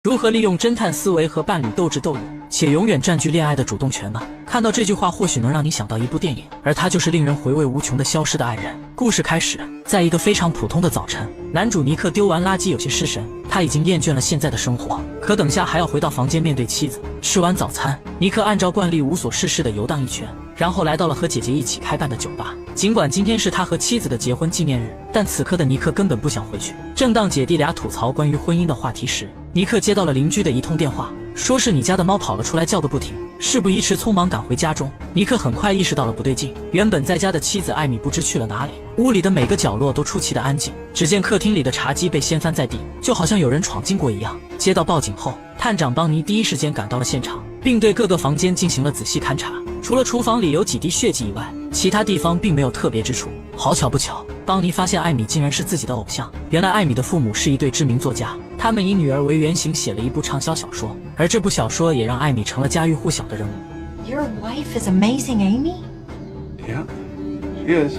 如何利用侦探思维和伴侣斗智斗勇，且永远占据恋爱的主动权呢？看到这句话，或许能让你想到一部电影，而它就是令人回味无穷的《消失的爱人》。故事开始，在一个非常普通的早晨，男主尼克丢完垃圾有些失神，他已经厌倦了现在的生活，可等下还要回到房间面对妻子。吃完早餐，尼克按照惯例无所事事地游荡一圈，然后来到了和姐姐一起开办的酒吧。尽管今天是他和妻子的结婚纪念日，但此刻的尼克根本不想回去。正当姐弟俩吐槽关于婚姻的话题时，尼克接到了邻居的一通电话，说是你家的猫跑了出来，叫个不停。事不宜迟，匆忙赶回家中。尼克很快意识到了不对劲，原本在家的妻子艾米不知去了哪里。屋里的每个角落都出奇的安静，只见客厅里的茶几被掀翻在地，就好像有人闯进过一样。接到报警后，探长邦尼第一时间赶到了现场，并对各个房间进行了仔细勘查。除了厨房里有几滴血迹以外，其他地方并没有特别之处。好巧不巧，邦尼发现艾米竟然是自己的偶像。原来艾米的父母是一对知名作家，他们以女儿为原型写了一部畅销小说，而这部小说也让艾米成了家喻户晓的人物。 Your wife is amazing, Amy? Yeah, she is.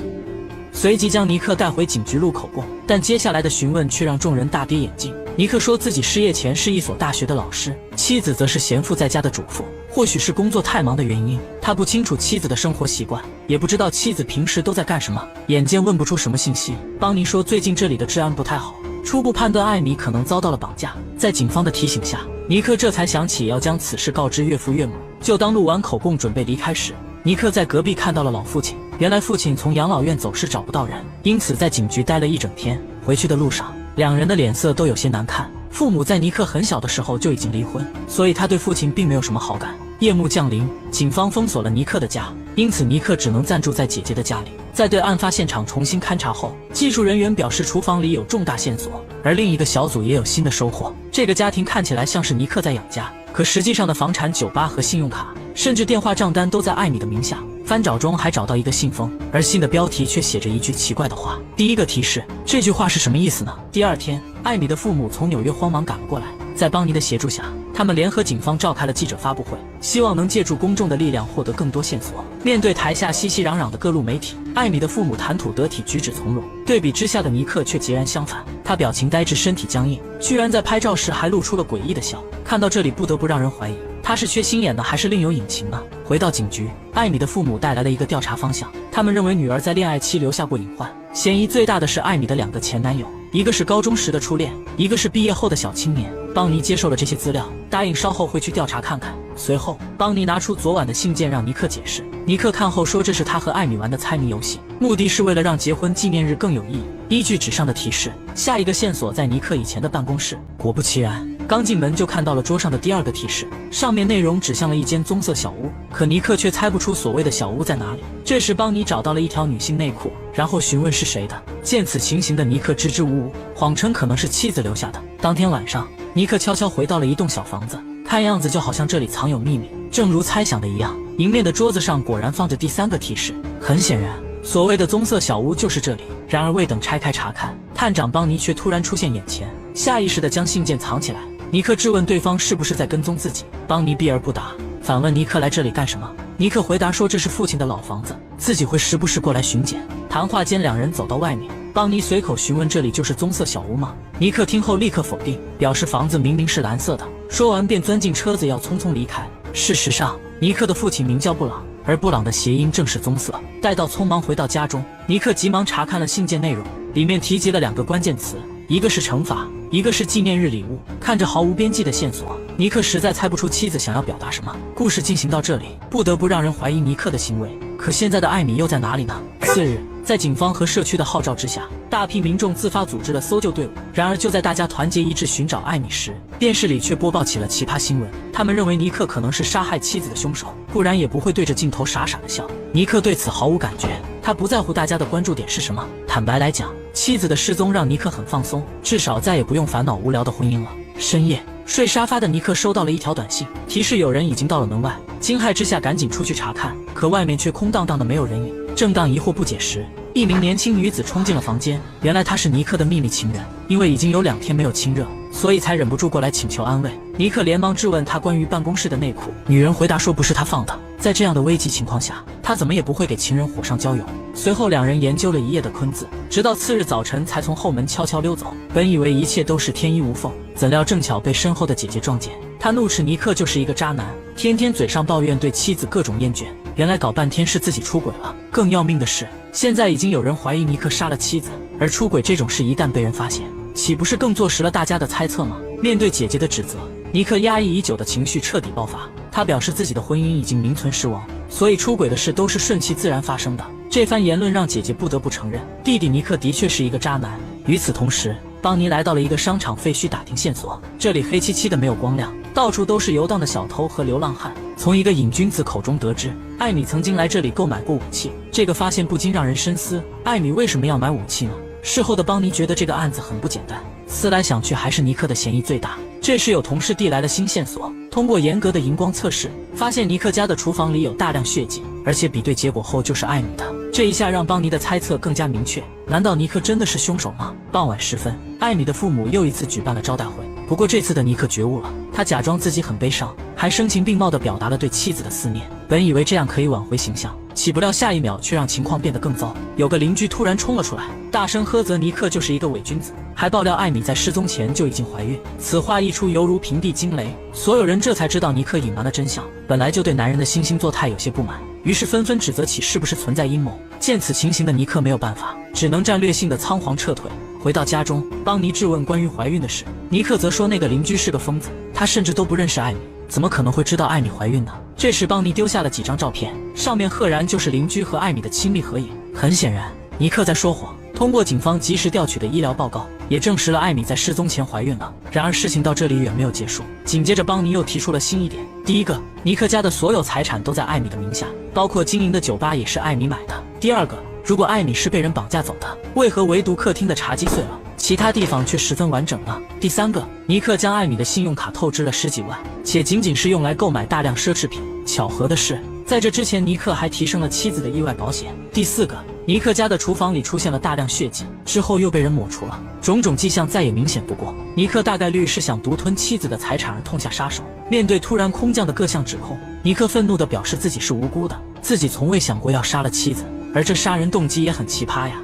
随即将尼克带回警局录口供，但接下来的询问却让众人大跌眼镜。尼克说自己失业前是一所大学的老师，妻子则是闲赋在家的主妇。或许是工作太忙的原因，他不清楚妻子的生活习惯，也不知道妻子平时都在干什么，眼见问不出什么信息。邦尼说最近这里的治安不太好，初步判断艾米可能遭到了绑架。在警方的提醒下，尼克这才想起要将此事告知岳父岳母。就当录完口供准备离开时，尼克在隔壁看到了老父亲。原来父亲从养老院走时找不到人，因此在警局待了一整天。回去的路上，两人的脸色都有些难看。父母在尼克很小的时候就已经离婚，所以他对父亲并没有什么好感。夜幕降临，警方封锁了尼克的家，因此尼克只能暂住在姐姐的家里。在对案发现场重新勘查后，技术人员表示厨房里有重大线索，而另一个小组也有新的收获。这个家庭看起来像是尼克在养家，可实际上的房产、酒吧和信用卡，甚至电话账单都在艾米的名下。翻找中还找到一个信封，而信的标题却写着一句奇怪的话。第一个提示，这句话是什么意思呢？第二天，艾米的父母从纽约慌忙赶了过来，在邦尼的协助下，他们联合警方召开了记者发布会，希望能借助公众的力量获得更多线索。面对台下熙熙攘攘的各路媒体，艾米的父母谈吐得体，举止从容。对比之下的尼克却截然相反，他表情呆滞，身体僵硬，居然在拍照时还露出了诡异的笑。看到这里，不得不让人怀疑，他是缺心眼的，还是另有隐情呢？回到警局，艾米的父母带来了一个调查方向，他们认为女儿在恋爱期留下过隐患，嫌疑最大的是艾米的两个前男友，一个是高中时的初恋，一个是毕业后的小青年。邦尼接受了这些资料，答应稍后会去调查看看。随后，邦尼拿出昨晚的信件让尼克解释。尼克看后说，这是他和艾米玩的猜谜游戏，目的是为了让结婚纪念日更有意义。依据纸上的提示，下一个线索在尼克以前的办公室。果不其然，刚进门就看到了桌上的第二个提示，上面内容指向了一间棕色小屋，可尼克却猜不出所谓的小屋在哪里。这时，邦尼找到了一条女性内裤，然后询问是谁的。见此情形的尼克支支吾吾，谎称可能是妻子留下的。当天晚上，尼克悄悄回到了一栋小房子，看样子就好像这里藏有秘密。正如猜想的一样，迎面的桌子上果然放着第三个提示。很显然，所谓的棕色小屋就是这里。然而未等拆开查看，探长邦尼却突然出现眼前，下意识地将信件藏起来。尼克质问对方是不是在跟踪自己，邦尼避而不答，反问尼克来这里干什么。尼克回答说这是父亲的老房子，自己会时不时过来巡检。谈话间，两人走到外面，邦尼随口询问这里就是棕色小屋吗？尼克听后立刻否定，表示房子明明是蓝色的。说完便钻进车子要匆匆离开。事实上，尼克的父亲名叫布朗，而布朗的谐音正是棕色。待到匆忙回到家中，尼克急忙查看了信件内容，里面提及了两个关键词，一个是惩罚，一个是纪念日礼物。看着毫无边际的线索，尼克实在猜不出妻子想要表达什么。故事进行到这里，不得不让人怀疑尼克的行为。可现在的艾米又在哪里呢？次日，在警方和社区的号召之下，大批民众自发组织了搜救队伍。然而就在大家团结一致寻找艾米时，电视里却播报起了奇葩新闻。他们认为尼克可能是杀害妻子的凶手，不然也不会对着镜头傻傻的笑。尼克对此毫无感觉，他不在乎大家的关注点是什么。坦白来讲，妻子的失踪让尼克很放松，至少再也不用烦恼无聊的婚姻了。深夜，睡沙发的尼克收到了一条短信，提示有人已经到了门外。惊骇之下，赶紧出去查看，可外面却空荡荡的，没有人影。正当疑惑不解时，一名年轻女子冲进了房间，原来她是尼克的秘密情人，因为已经有2天没有亲热，所以才忍不住过来请求安慰。尼克连忙质问她关于办公室的内裤，女人回答说不是她放的。在这样的危急情况下，他怎么也不会给情人火上浇油。随后两人研究了一夜的昆字，直到次日早晨才从后门悄悄溜走。本以为一切都是天衣无缝，怎料正巧被身后的姐姐撞见，他怒斥尼克就是一个渣男，天天嘴上抱怨对妻子各种厌倦，原来搞半天是自己出轨了。更要命的是，现在已经有人怀疑尼克杀了妻子，而出轨这种事一旦被人发现，岂不是更坐实了大家的猜测吗？面对姐姐的指责，尼克压抑已久的情绪彻底爆发，他表示自己的婚姻已经名存实亡，所以出轨的事都是顺其自然发生的。这番言论让姐姐不得不承认，弟弟尼克的确是一个渣男。与此同时，邦尼来到了一个商场废墟打听线索，这里黑漆漆的没有光亮，到处都是游荡的小偷和流浪汉。从一个瘾君子口中得知，艾米曾经来这里购买过武器，这个发现不禁让人深思，艾米为什么要买武器呢？事后的邦尼觉得这个案子很不简单，思来想去还是尼克的嫌疑最大。这时有同事递来了新线索，通过严格的荧光测试，发现尼克家的厨房里有大量血迹，而且比对结果后就是艾米的。这一下让邦尼的猜测更加明确，难道尼克真的是凶手吗？傍晚时分，艾米的父母又一次举办了招待会，不过这次的尼克觉悟了，他假装自己很悲伤，还声情并茂地表达了对妻子的思念。本以为这样可以挽回形象，岂不料下一秒却让情况变得更糟。有个邻居突然冲了出来，大声呵责尼克就是一个伪君子，还爆料艾米在失踪前就已经怀孕。此话一出，犹如平地惊雷，所有人这才知道尼克隐瞒了真相。本来就对男人的惺惺作态有些不满，于是纷纷指责起是不是存在阴谋。见此情形的尼克没有办法，只能战略性的仓皇撤退。回到家中，邦尼质问关于怀孕的事，尼克则说那个邻居是个疯子，他甚至都不认识艾米，怎么可能会知道艾米怀孕呢？这时邦尼丢下了几张照片，上面赫然就是邻居和艾米的亲密合影。很显然，尼克在说谎。通过警方及时调取的医疗报告，也证实了艾米在失踪前怀孕了。然而事情到这里远没有结束，紧接着邦尼又提出了新一点。第一个，尼克家的所有财产都在艾米的名下，包括经营的酒吧也是艾米买的。第二个，如果艾米是被人绑架走的，为何唯独客厅的茶几碎了，其他地方却十分完整呢？第三个，尼克将艾米的信用卡透支了10几万，且仅仅是用来购买大量奢侈品。巧合的是，在这之前尼克还提升了妻子的意外保险。第四个，尼克家的厨房里出现了大量血迹，之后又被人抹除了，种种迹象再也明显不过。尼克大概率是想独吞妻子的财产而痛下杀手。面对突然空降的各项指控，尼克愤怒地表示自己是无辜的，自己从未想过要杀了妻子，而这杀人动机也很奇葩呀。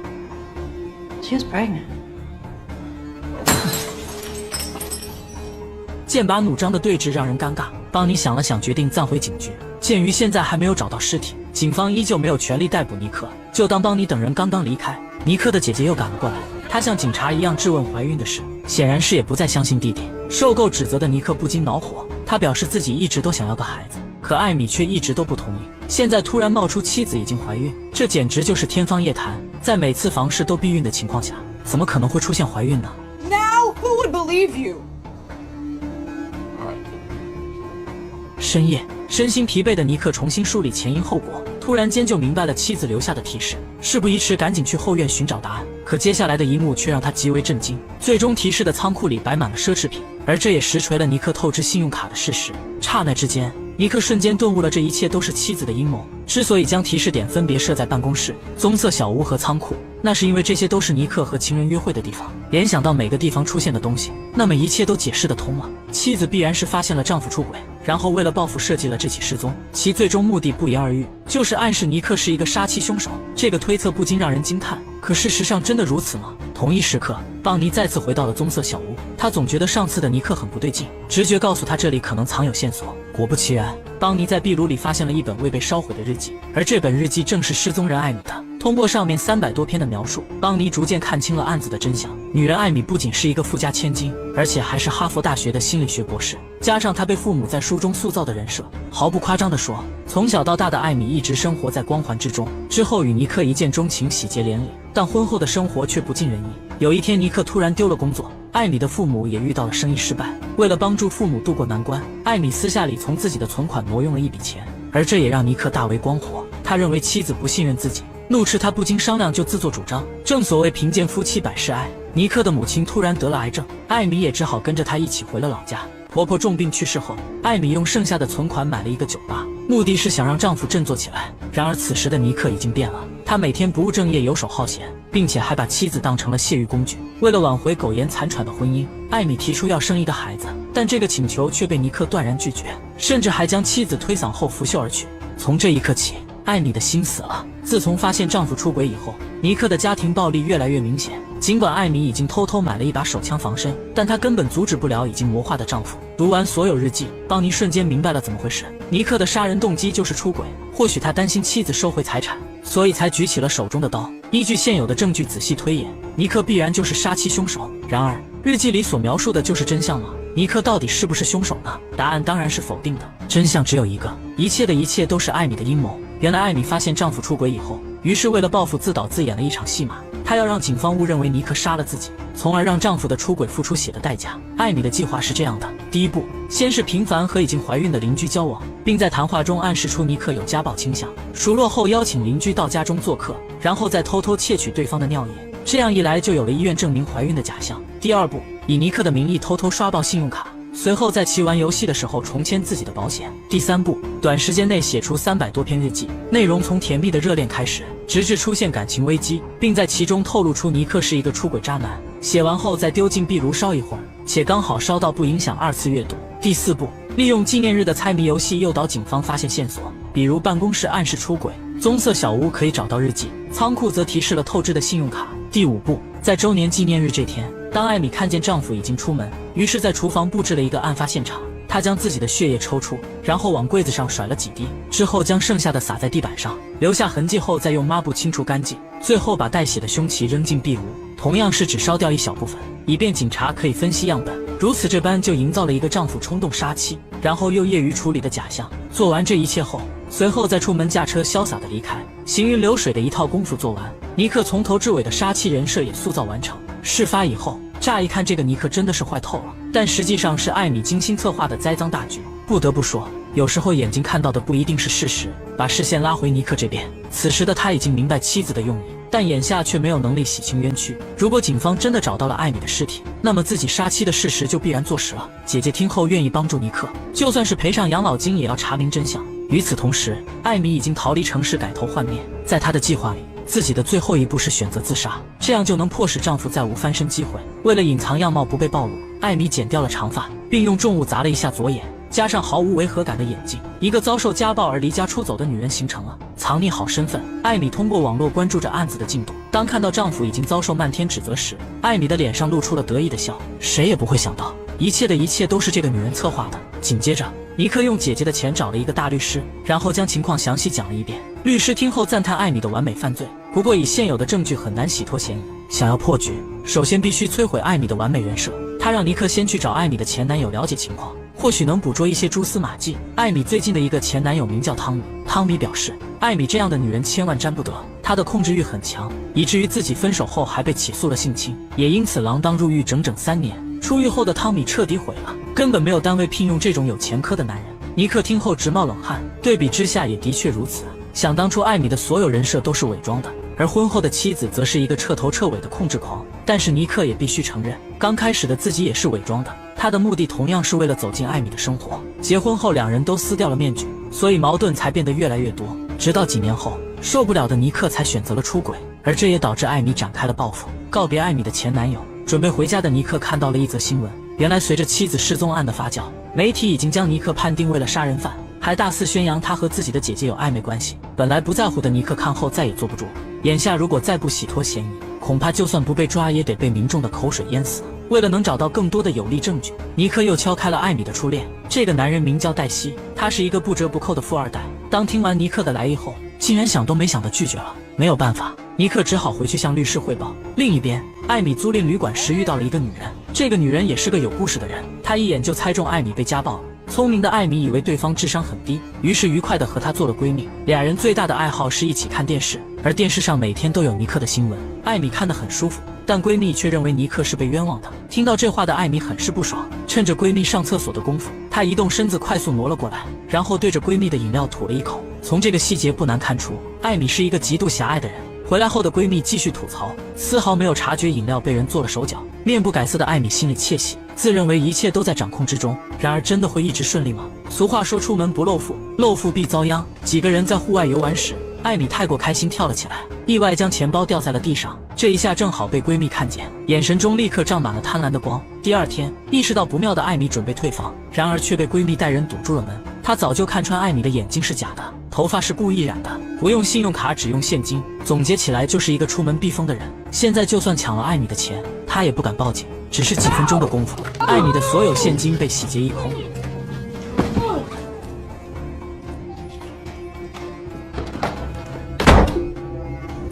She was pregnant. 剑拔弩张的对峙让人尴尬，邦尼想了想，决定暂回警局。鉴于现在还没有找到尸体，警方依旧没有权利逮捕尼克。就当邦尼等人刚刚离开，尼克的姐姐又赶了过来，她像警察一样质问怀孕的事，显然是也不再相信弟弟。受够指责的尼克不禁恼火，他表示自己一直都想要个孩子，可艾米却一直都不同意。现在突然冒出妻子已经怀孕，这简直就是天方夜谭。在每次房事都避孕的情况下，怎么可能会出现怀孕呢？ Now who would believe you? 深夜，身心疲惫的尼克重新梳理前因后果，突然间就明白了妻子留下的提示。事不宜迟，赶紧去后院寻找答案。可接下来的一幕却让他极为震惊，最终提示的仓库里摆满了奢侈品，而这也实锤了尼克透支信用卡的事实。刹那之间，尼克瞬间顿悟了，这一切都是妻子的阴谋。之所以将提示点分别设在办公室、棕色小屋和仓库，那是因为这些都是尼克和情人约会的地方。联想到每个地方出现的东西，那么一切都解释得通了。妻子必然是发现了丈夫出轨，然后为了报复设计了这起失踪，其最终目的不言而喻，就是暗示尼克是一个杀妻凶手。这个推测不禁让人惊叹，可事实上真的如此吗？同一时刻，邦尼再次回到了棕色小屋，他总觉得上次的尼克很不对劲，直觉告诉他这里可能藏有线索。果不其然，邦尼在壁炉里发现了一本未被烧毁的日记，而这本日记正是失踪人艾米的。通过上面300多篇的描述，邦尼逐渐看清了案子的真相。女人艾米不仅是一个富家千金，而且还是哈佛大学的心理学博士，加上她被父母在书中塑造的人设，毫不夸张地说，从小到大的艾米一直生活在光环之中。之后与尼克一见钟情，喜结连理，但婚后的生活却不尽人意。有一天，尼克突然丢了工作，艾米的父母也遇到了生意失败。为了帮助父母渡过难关，艾米私下里从自己的存款挪用了一笔钱，而这也让尼克大为光火。他认为妻子不信任自己，怒斥他不经商量就自作主张。正所谓贫贱夫妻百事哀，尼克的母亲突然得了癌症，艾米也只好跟着他一起回了老家。婆婆重病去世后，艾米用剩下的存款买了一个酒吧，目的是想让丈夫振作起来。然而此时的尼克已经变了，他每天不务正业，游手好闲，并且还把妻子当成了泄欲工具。为了挽回苟延残喘的婚姻，艾米提出要生一个孩子，但这个请求却被尼克断然拒绝，甚至还将妻子推搡后拂袖而去。从这一刻起，艾米的心死了。自从发现丈夫出轨以后，尼克的家庭暴力越来越明显。尽管艾米已经偷偷买了一把手枪防身，但她根本阻止不了已经魔化的丈夫。读完所有日记，邦尼瞬间明白了怎么回事。尼克的杀人动机就是出轨，或许他担心妻子收回财产，所以才举起了手中的刀。依据现有的证据仔细推演，尼克必然就是杀妻凶手。然而，日记里所描述的就是真相吗？尼克到底是不是凶手呢？答案当然是否定的。真相只有一个，一切的一切都是艾米的阴谋。原来艾米发现丈夫出轨以后，于是为了报复自导自演了一场戏码。她要让警方误认为尼克杀了自己，从而让丈夫的出轨付出血的代价。艾米的计划是这样的：第一步，先是频繁和已经怀孕的邻居交往，并在谈话中暗示出尼克有家暴倾向，熟络后邀请邻居到家中做客，然后再偷偷窃取对方的尿液。这样一来，就有了医院证明怀孕的假象。第二步，以尼克的名义偷偷刷爆信用卡，随后在其玩游戏的时候重签自己的保险。第三步，短时间内写出300多篇日记，内容从甜蜜的热恋开始，直至出现感情危机，并在其中透露出尼克是一个出轨渣男。写完后再丢进壁炉烧一会儿，且刚好烧到不影响2次阅读。第四步，利用纪念日的猜谜游戏诱导警方发现线索，比如办公室暗示出轨，棕色小屋可以找到日记，仓库则提示了透支的信用卡。第五步，在周年纪念日这天，当艾米看见丈夫已经出门，于是在厨房布置了一个案发现场。她将自己的血液抽出，然后往柜子上甩了几滴，之后将剩下的撒在地板上，留下痕迹后再用抹布清除干净，最后把带血的凶器扔进壁炉，同样是只烧掉一小部分，以便警察可以分析样本。如此这般就营造了一个丈夫冲动杀妻，然后又业余处理的假象。做完这一切后，随后再出门驾车潇洒的离开。行云流水的一套功夫做完，尼克从头至尾的杀妻人设也塑造完成。事发以后，乍一看这个尼克真的是坏透了，但实际上是艾米精心策划的栽赃大局。不得不说，有时候眼睛看到的不一定是事实。把视线拉回尼克这边，此时的他已经明白妻子的用意，但眼下却没有能力洗清冤屈。如果警方真的找到了艾米的尸体，那么自己杀妻的事实就必然坐实了。姐姐听后愿意帮助尼克，就算是赔上养老金也要查明真相。与此同时，艾米已经逃离城市，改头换面。在她的计划里，自己的最后一步是选择自杀，这样就能迫使丈夫再无翻身机会。为了隐藏样貌不被暴露，艾米剪掉了长发，并用重物砸了一下左眼，加上毫无违和感的眼镜，一个遭受家暴而离家出走的女人形成了。藏匿好身份，艾米通过网络关注着案子的进度。当看到丈夫已经遭受漫天指责时，艾米的脸上露出了得意的笑。谁也不会想到，一切的一切都是这个女人策划的。紧接着，尼克用姐姐的钱找了一个大律师，然后将情况详细讲了一遍。律师听后赞叹艾米的完美犯罪，不过以现有的证据很难洗脱嫌疑。想要破局，首先必须摧毁艾米的完美人设。他让尼克先去找艾米的前男友了解情况，或许能捕捉一些蛛丝马迹。艾米最近的一个前男友名叫汤米，汤米表示，艾米这样的女人千万沾不得，她的控制欲很强，以至于自己分手后还被起诉了性侵，也因此锒铛入狱整整3年。出狱后的汤米彻底毁了，根本没有单位聘用这种有前科的男人。尼克听后直冒冷汗，对比之下也的确如此。想当初艾米的所有人设都是伪装的，而婚后的妻子则是一个彻头彻尾的控制狂。但是尼克也必须承认，刚开始的自己也是伪装的，他的目的同样是为了走进艾米的生活。结婚后两人都撕掉了面具，所以矛盾才变得越来越多。直到几年后，受不了的尼克才选择了出轨，而这也导致艾米展开了报复。告别艾米的前男友，准备回家的尼克看到了一则新闻，原来随着妻子失踪案的发酵，媒体已经将尼克判定为了杀人犯，还大肆宣扬他和自己的姐姐有暧昧关系。本来不在乎的尼克看后再也坐不住了，眼下如果再不洗脱嫌疑，恐怕就算不被抓也得被民众的口水淹死。为了能找到更多的有力证据，尼克又敲开了艾米的初恋。这个男人名叫黛西，他是一个不折不扣的富二代。当听完尼克的来意后，竟然想都没想的拒绝了。没有办法，尼克只好回去向律师汇报。另一边，艾米租赁旅馆时遇到了一个女人，这个女人也是个有故事的人，她一眼就猜中艾米被家暴了。聪明的艾米以为对方智商很低，于是愉快地和她做了闺蜜。俩人最大的爱好是一起看电视，而电视上每天都有尼克的新闻。艾米看得很舒服，但闺蜜却认为尼克是被冤枉的。听到这话的艾米很是不爽，趁着闺蜜上厕所的功夫，她移动身子快速挪了过来，然后对着闺蜜的饮料吐了一口。从这个细节不难看出，艾米是一个极度狭隘的人。回来后的闺蜜继续吐槽，丝毫没有察觉饮料被人做了手脚。面不改色的艾米心里窃喜，自认为一切都在掌控之中。然而真的会一直顺利吗？俗话说出门不露富，露富必遭殃。几个人在户外游玩时，艾米太过开心跳了起来，意外将钱包掉在了地上。这一下正好被闺蜜看见，眼神中立刻胀满了贪婪的光。第二天，意识到不妙的艾米准备退房，然而却被闺蜜带人堵住了门。她早就看穿艾米的眼睛是假的，头发是故意染的，不用信用卡，只用现金。总结起来就是一个出门避风的人。现在就算抢了艾米的钱，他也不敢报警。只是几分钟的功夫，艾米的所有现金被洗劫一空。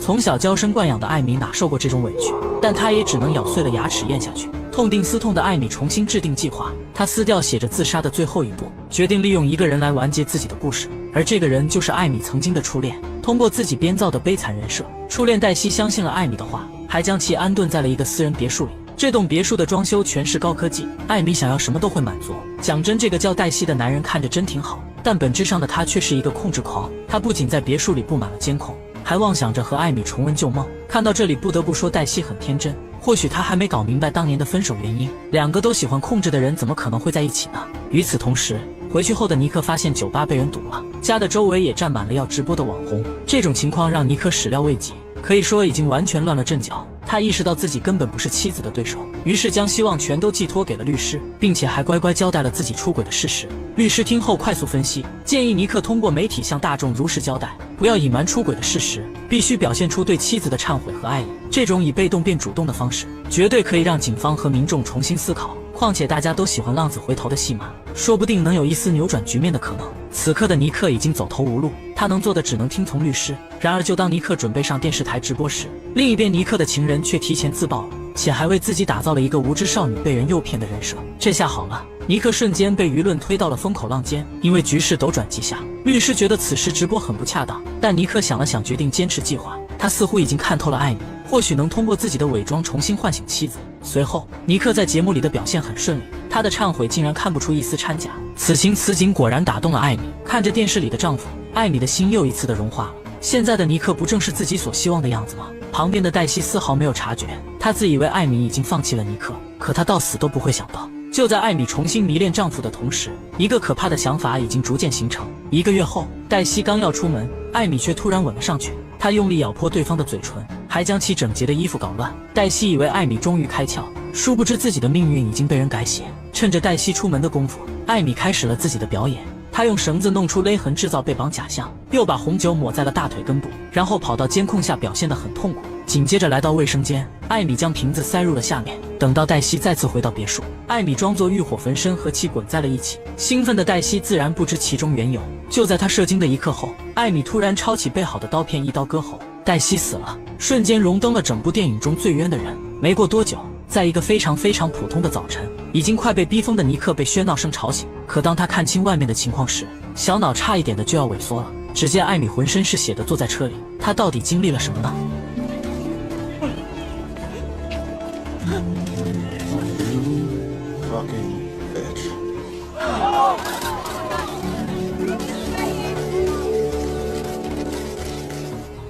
从小娇生惯养的艾米哪受过这种委屈，但她也只能咬碎了牙齿咽下去。痛定思痛的艾米重新制定计划，她撕掉写着自杀的最后一步，决定利用一个人来完结自己的故事。而这个人就是艾米曾经的初恋。通过自己编造的悲惨人设，初恋黛西相信了艾米的话，还将其安顿在了一个私人别墅里。这栋别墅的装修全是高科技，艾米想要什么都会满足。讲真，这个叫黛西的男人看着真挺好，但本质上的他却是一个控制狂。他不仅在别墅里布满了监控，还妄想着和艾米重温旧梦。看到这里，不得不说黛西很天真。或许他还没搞明白当年的分手原因，两个都喜欢控制的人怎么可能会在一起呢？与此同时，回去后的尼克发现酒吧被人堵了，家的周围也站满了要直播的网红。这种情况让尼克始料未及，可以说已经完全乱了阵脚。他意识到自己根本不是妻子的对手，于是将希望全都寄托给了律师，并且还乖乖交代了自己出轨的事实。律师听后快速分析，建议尼克通过媒体向大众如实交代，不要隐瞒出轨的事实，必须表现出对妻子的忏悔和爱意。这种以被动变主动的方式，绝对可以让警方和民众重新思考。况且大家都喜欢浪子回头的戏码，说不定能有一丝扭转局面的可能。此刻的尼克已经走投无路，他能做的只能听从律师。然而就当尼克准备上电视台直播时，另一边尼克的情人却提前自爆了，且还为自己打造了一个无知少女被人诱骗的人设。这下好了，尼克瞬间被舆论推到了风口浪尖。因为局势斗转即下，律师觉得此时直播很不恰当，但尼克想了想，决定坚持计划。他似乎已经看透了艾米，或许能通过自己的伪装重新唤醒妻子。随后，尼克在节目里的表现很顺利，他的忏悔竟然看不出一丝掺假。此情此景果然打动了艾米。看着电视里的丈夫，艾米的心又一次的融化了。现在的尼克不正是自己所希望的样子吗？旁边的黛西丝毫没有察觉，她自以为艾米已经放弃了尼克，可她到死都不会想到，就在艾米重新迷恋丈夫的同时，一个可怕的想法已经逐渐形成。1个月后，黛西刚要出门，艾米却突然吻了上去。她用力咬破对方的嘴唇，还将其整洁的衣服搞乱。黛西以为艾米终于开窍，殊不知自己的命运已经被人改写。趁着黛西出门的功夫，艾米开始了自己的表演。她用绳子弄出勒痕，制造被绑假象，又把红酒抹在了大腿根部，然后跑到监控下表现得很痛苦。紧接着来到卫生间，艾米将瓶子塞入了下面。等到黛西再次回到别墅，艾米装作欲火焚身，和其滚在了一起。兴奋的黛西自然不知其中缘由。就在她射精的一刻后，艾米突然抄起备好的刀片，一刀割喉，黛西死了，瞬间荣登了整部电影中最冤的人。没过多久，在一个非常普通的早晨，已经快被逼疯的尼克被喧闹声吵醒。可当他看清外面的情况时，小脑差一点的就要萎缩了。只见艾米浑身是血的坐在车里，她到底经历了什么呢？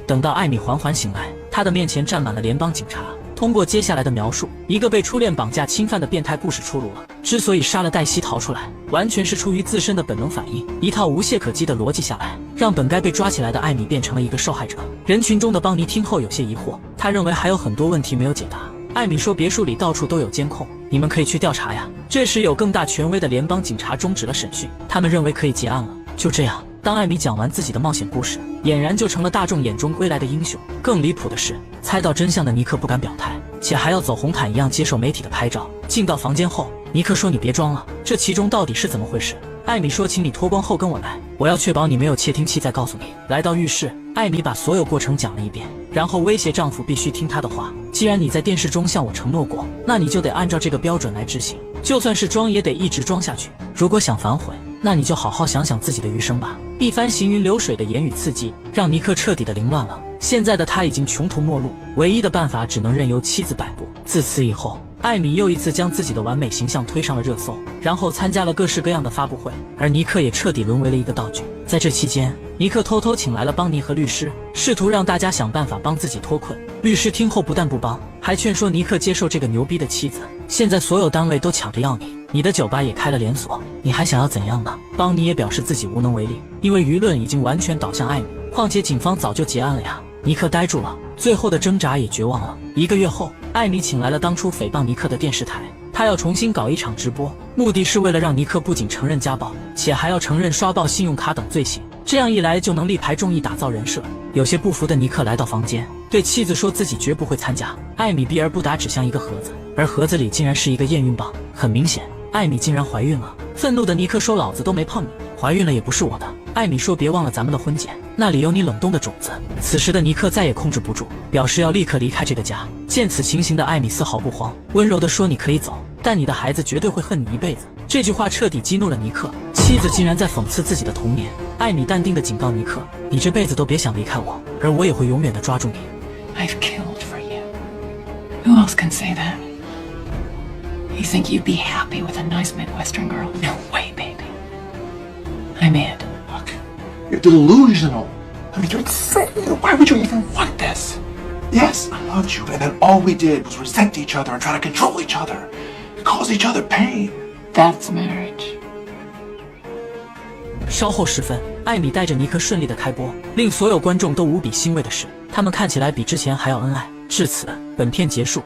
等到艾米缓缓醒来，她的面前站满了联邦警察。通过接下来的描述，一个被初恋绑架侵犯的变态故事出炉了。之所以杀了黛西逃出来，完全是出于自身的本能反应。一套无懈可击的逻辑下来，让本该被抓起来的艾米变成了一个受害者。人群中的邦尼听后有些疑惑，他认为还有很多问题没有解答。艾米说别墅里到处都有监控，你们可以去调查呀。这时有更大权威的联邦警察终止了审讯，他们认为可以结案了。就这样，当艾米讲完自己的冒险故事，俨然就成了大众眼中归来的英雄。更离谱的是，猜到真相的尼克不敢表态，且还要走红毯一样接受媒体的拍照。进到房间后，尼克说：“你别装了，这其中到底是怎么回事？”艾米说：“请你脱光后跟我来，我要确保你没有窃听器，再告诉你。”来到浴室，艾米把所有过程讲了一遍，然后威胁丈夫必须听她的话。既然你在电视中向我承诺过，那你就得按照这个标准来执行，就算是装也得一直装下去。如果想反悔，那你就好好想想自己的余生吧。一番行云流水的言语刺激，让尼克彻底的凌乱了。现在的他已经穷途末路，唯一的办法只能任由妻子摆布。自此以后，艾米又一次将自己的完美形象推上了热搜，然后参加了各式各样的发布会，而尼克也彻底沦为了一个道具。在这期间，尼克偷偷请来了邦尼和律师，试图让大家想办法帮自己脱困。律师听后不但不帮，还劝说尼克接受这个牛逼的妻子。现在所有单位都抢着要你，你的酒吧也开了连锁，你还想要怎样呢？邦尼也表示自己无能为力，因为舆论已经完全倒向艾米，况且警方早就结案了呀。尼克呆住了，最后的挣扎也绝望了。1个月后，艾米请来了当初诽谤尼克的电视台，她要重新搞一场直播，目的是为了让尼克不仅承认家暴，且还要承认刷爆信用卡等罪行。这样一来就能力排众议，打造人设。有些不服的尼克来到房间，对妻子说自己绝不会参加。艾米避而不答，指向一个盒子，而盒子里竟然是一个验孕棒。很明显，艾米竟然怀孕了。愤怒的尼克说：“老子都没碰你，怀孕了也不是我的。”艾米说：“别忘了咱们的婚检，那里有你冷冻的种子。”此时的尼克再也控制不住，表示要立刻离开这个家。见此情形的艾米丝毫不慌，温柔地说：“你可以走，但你的孩子绝对会恨你一辈子。”这句话彻底激怒了尼克，妻子竟然在讽刺自己的童年。艾米淡定地警告尼克：“你这辈子都别想离开我，而我也会永远地抓住你。” I've killed for you. Who else can say that? You think you'd be happy with a nice Midwestern girl? No way, baby. I'm in. Look, you're delusional. I mean, you're insane. Why would you even want this? Yes, I loved you, and then all we did was resent each other and try to control each other, and cause each other pain. That's marriage. 稍后时分，艾米带着尼克顺利的开播，令所有观众都无比欣慰的是，他们看起来比之前还要恩爱。至此，本片结束。